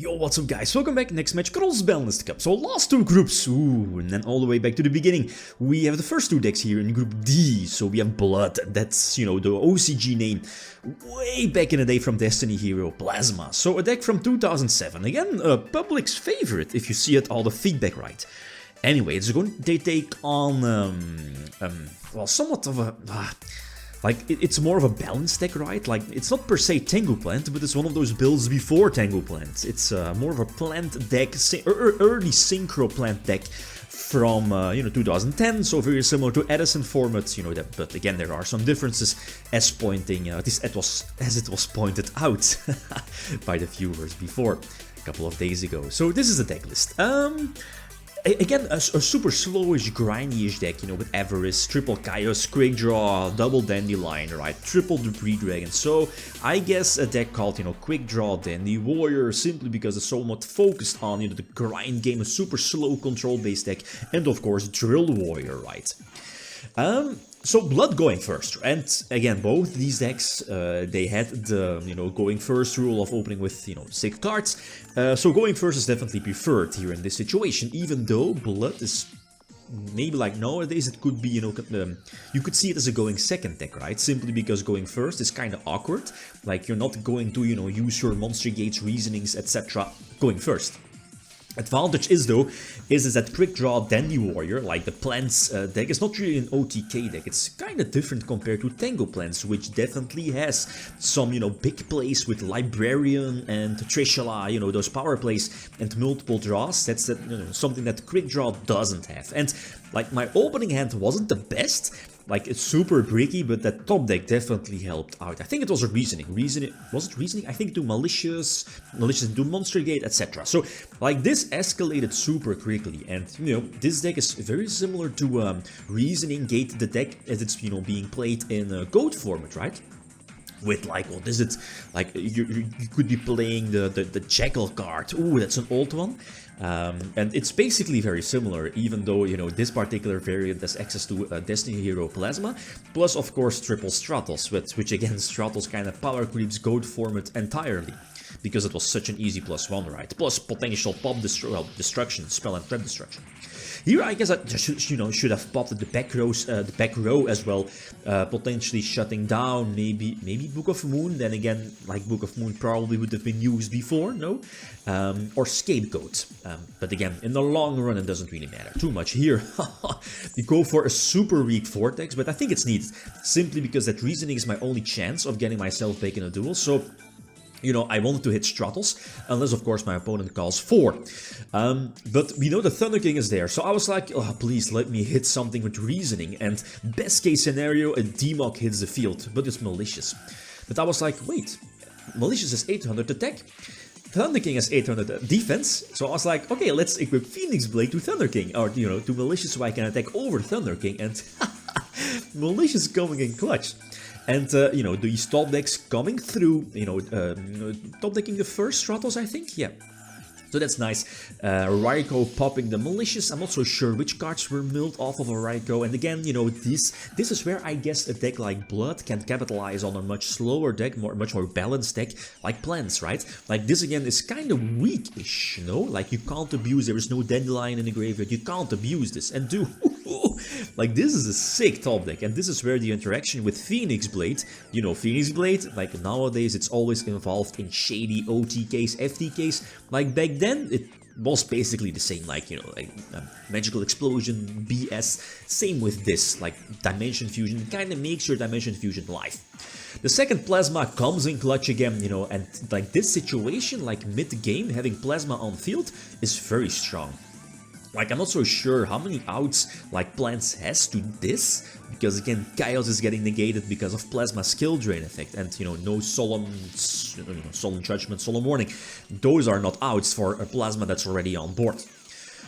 Yo, what's up guys, welcome back, next match, Cross-Banlist Cup. So last two groups, and then all the way back to the beginning, we have the first two decks here in Group D. So we have Blood, that's, you know, the OCG name, way back in the day from Destiny Hero, Plasma. So a deck from 2007, again, a public's favorite, if you see it all the feedback right. Anyway, it's going to take on, well, somewhat of a... Like, it's more of a balanced deck, right? Like, it's not per se Tango Plant, but it's one of those builds before Tango Plant. It's more of a plant deck, early Synchro plant deck from, 2010, so very similar to Edison format, you know, that, but again, there are some differences as pointing, at least as it was pointed out by the viewers before, a couple of days ago. So this is the deck list. Again, a super slowish, grindy-ish deck, you know, with Avarice, triple Chaos, Quickdraw, double Dandelion, right, triple Debris Dragon. So, I guess a deck called, you know, Quickdraw Dandywarrior, simply because it's somewhat focused on, you know, the grind game, a super slow control-based deck, and of course, Drill Warrior, right. So Blood going first, and again, both these decks, they had the, you know, going first rule of opening with, you know, 6 cards, so going first is definitely preferred here in this situation, even though Blood is, maybe like nowadays it could be, you know, you could see it as a going second deck, right, simply because going first is kind of awkward, like you're not going to, you know, use your monster gates, reasonings, etc. going first. Advantage is though, is that Quickdraw Dandywarrior, like the plants deck, is not really an OTK deck. It's kind of different compared to Tango Plants, which definitely has some, you know, big plays with Librarian and Trishula, you know, those power plays and multiple draws. That's that, you know, something that Quickdraw doesn't have. And like my opening hand wasn't the best. Like, it's super bricky, but that top deck definitely helped out. I think it was a reasoning. Was it reasoning? I think to malicious into monster gate, etc. So, like, this escalated super quickly, and, you know, this deck is very similar to reasoning gate, the deck as it's, you know, being played in goat format, right? With like, what is it? Like, you could be playing the Jackal card. Ooh, that's an old one. And it's basically very similar, even though, you know, this particular variant has access to Destiny Hero Plasma, plus of course triple Stratos, which again, Stratos kind of power creeps goat format entirely, because it was such an easy +1, right? Plus potential pop destruction, spell and trap destruction. Here, I guess I should have popped the back row as well, potentially shutting down maybe Book of Moon. Then again, like Book of Moon probably would have been used before, no, or Scapegoat. But again, in the long run, it doesn't really matter too much. Here, we go for a super weak Vortex, but I think it's needed simply because that reasoning is my only chance of getting myself back in a duel. So, you know, I wanted to hit Stratos, unless of course my opponent calls 4. But we know the Thunder King is there, so I was like, oh, please let me hit something with reasoning, and best case scenario, a Demok hits the field, but it's malicious. But I was like, wait, malicious is 800 attack, Thunder King has 800 defense, so I was like, okay, let's equip Phoenix Blade to Thunder King, or, you know, to malicious so I can attack over Thunder King, and malicious coming in clutch. And, you know, these top decks coming through, you know, top decking the first Stratos, I think, yeah. So that's nice. Raiko popping the malicious. I'm not so sure which cards were milled off of a Raiko. And again, you know, this is where I guess a deck like Blood can capitalize on a much slower deck, much more balanced deck, like Plants, right? Like this again is kind of weak-ish, you know? Like you can't abuse, there is no Dandelion in the graveyard, you can't abuse this. And do... like this is a sick top deck, and this is where the interaction with Phoenix Blade, you know, Phoenix Blade, like nowadays it's always involved in shady OTKs, FTKs, like back then it was basically the same, like, you know, like Magical Explosion, BS, same with this, like Dimension Fusion, kind of makes your Dimension Fusion live. The second Plasma comes in clutch again, you know, and like this situation, like mid-game, having Plasma on field is very strong. Like, I'm not so sure how many outs, like, Plants has to this, because again, Chaos is getting negated because of Plasma skill drain effect, and, you know, no Solemn Judgment, Solemn Warning. Those are not outs for a Plasma that's already on board.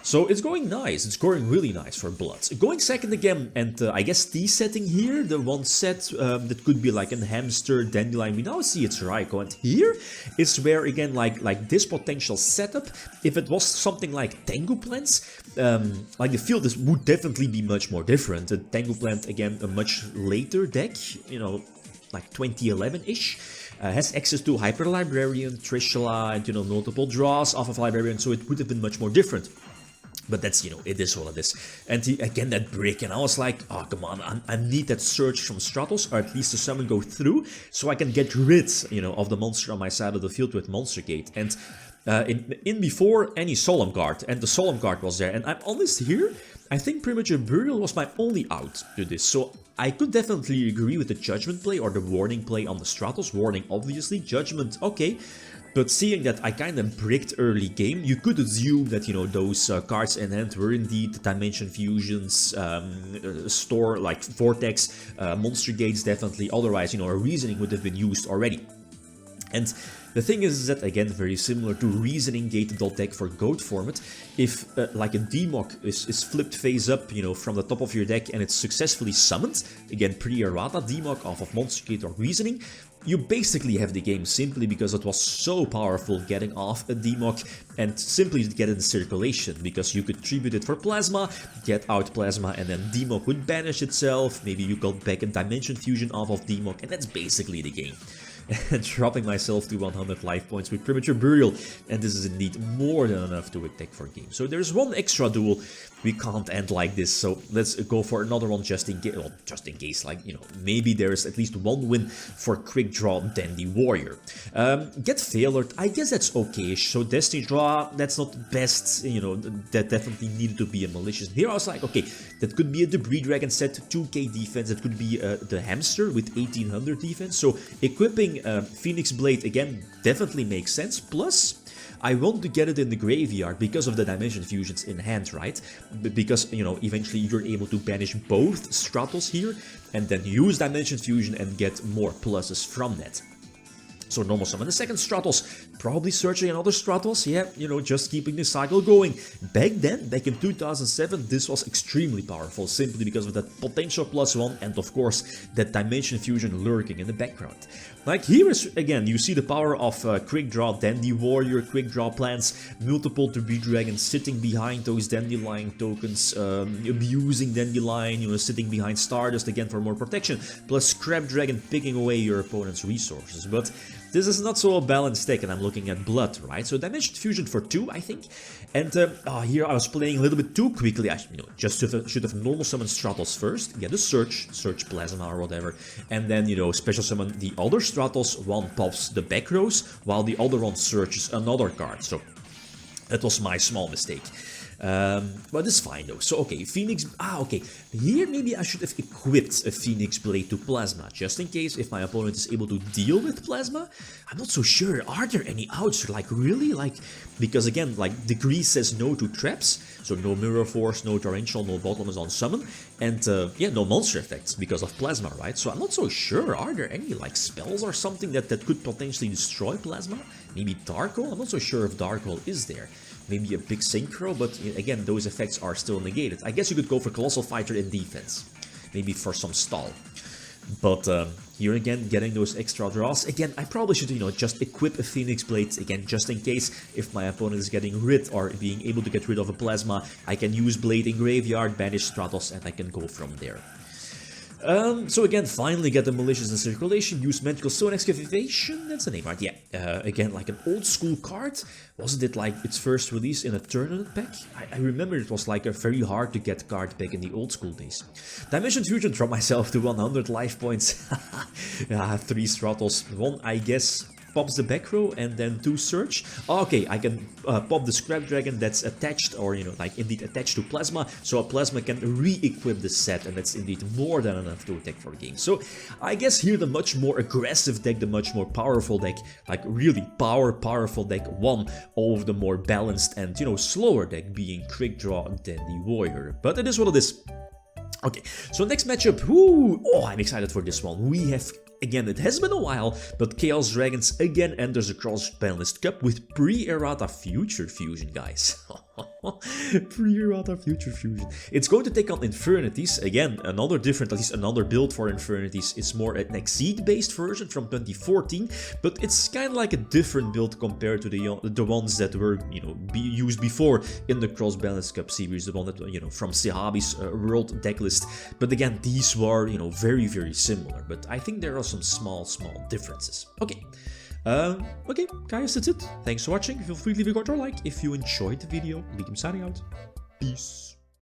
So it's going nice, it's going really nice for Blood. Going second again, and I guess T setting here, the one set that could be like a Hamster, Dandelion, we now see it's Raiko, and here is where again, like this potential setup, if it was something like Tango Plants, like the field would definitely be much more different. Tango Plant, again, a much later deck, you know, like 2011-ish. has access to Hyper Librarian, Trishula, and, you know, multiple draws off of Librarian, so it would have been much more different. But that's, you know, it is what it is. And again, that brick, and I was like, oh, come on, I need that search from Stratos, or at least the summon go through, so I can get rid, you know, of the monster on my side of the field with Monster Gate. And in before any Solemn Guard, and the Solemn Guard was there. And I'm honest here, I think Premature Burial was my only out to this. So I could definitely agree with the Judgment play or the Warning play on the Stratos. Warning, obviously. Judgment, okay. But seeing that I kind of bricked early game, you could assume that, you know, those cards in hand were indeed Dimension Fusions, Store, like Vortex, Monster Gates definitely. Otherwise, you know, a Reasoning would have been used already. And the thing is that, again, very similar to Reasoning Gated deck for Goat format, if like a Demok is flipped face up, you know, from the top of your deck and it's successfully summoned, again, pre-errata Demok off of Monster Gate or Reasoning, you basically have the game simply because it was so powerful getting off a Demok and simply get it in circulation, because you could tribute it for Plasma, get out Plasma, and then Demok would banish itself, maybe you got back a Dimension Fusion off of Demok, and that's basically the game. Dropping myself to 100 life points with Premature Burial, and this is indeed more than enough to attack for game. So there's one extra duel, we can't end like this, so let's go for another one just in case, well, just in case, like, you know, maybe there's at least one win for Quickdraw Dandywarrior. Get Failed, I guess that's okay-ish, so Destiny Draw, that's not the best, you know, that definitely needed to be a Malicious. Here I was like, okay, that could be a Debris Dragon set, 2k defense, that could be the Hamster with 1800 defense, so equipping Phoenix Blade again definitely makes sense, plus I want to get it in the graveyard because of the Dimension Fusions in hand, right? Because, you know, eventually you're able to banish both Stratos here and then use Dimension Fusion and get more pluses from that. So normal summon the second Stratos, probably searching another Stratos, yeah, you know, just keeping the cycle going. Back then, back in 2007, this was extremely powerful, simply because of that potential +1 and of course, that Dimension Fusion lurking in the background. Like here is, again, you see the power of Quickdraw Dandywarrior, Quickdraw plans, multiple Debris Dragons sitting behind those Dandelion tokens, abusing Dandelion, you know, sitting behind Stardust again for more protection, plus Scrap Dragon picking away your opponent's resources. But this is not so a balanced deck, and I'm looking at Blood, right? So Dimension Fusion for 2, I think. And here I was playing a little bit too quickly. I just should have normal summoned Stratos first. Get the search Plasma or whatever. And then, you know, special summon the other Stratos. One pops the back rows, while the other one searches another card. So that was my small mistake. But it's fine though. So okay, Phoenix, okay, here maybe I should have equipped a Phoenix Blade to Plasma, just in case if my opponent is able to deal with Plasma. I'm not so sure, are there any outs, like really, like, because again, like Degree says no to traps, so no Mirror Force, no Torrential, no Bottomless on Summon, and yeah, no monster effects because of Plasma, right? So I'm not so sure, are there any like spells or something that could potentially destroy Plasma? Maybe Dark Hole? I'm not so sure if Dark Hole is there. Maybe a big Synchro, but again, those effects are still negated. I guess you could go for Colossal Fighter in defense. Maybe for some stall. But here again, getting those extra draws. Again, I probably should, you know, just equip a Phoenix Blade, again, just in case if my opponent is getting rid or being able to get rid of a Plasma, I can use Blade in Graveyard, banish Stratos, and I can go from there. So again, finally get the Malicious in circulation, use Magical Stone Excavation, that's the name, right? Yeah, again, like an old school card. Wasn't it like its first release in a tournament pack? I remember it was like a very hard to get card back in the old school days. Dimension Fusion, drop myself to 100 life points. Yeah, 3 Stratos, 1 I guess pops the back row and then 2 search. Okay, I can pop the Scrap Dragon that's attached, or you know, like indeed attached to Plasma, so a Plasma can re-equip the set, and that's indeed more than enough to attack for a game. So I guess here the much more aggressive deck, the much more powerful deck, like really powerful deck, won over the more balanced and, you know, slower deck being Quickdraw Dandywarrior. But it is what it is. Okay, so next matchup, oh, I'm excited for this one. We have, again, it has been a while, but Chaos Dragons again enters the Cross-Banlist Cup with pre-errata Future Fusion, guys. Pre-errata Future Fusion. It's going to take on Infernities. Again, another different, at least another build for Infernities. It's more an Exceed-based version from 2014, but it's kind of like a different build compared to the ones that were, you know, used before in the Cross-Banlist Cup series, the one that, you know, from Sehabi's world decklist. But again, these were, you know, very, very similar. But I think there are some small differences. Okay. Okay, guys, that's it. Thanks for watching. Feel free to leave a comment or like if you enjoyed the video. Signing out. Peace.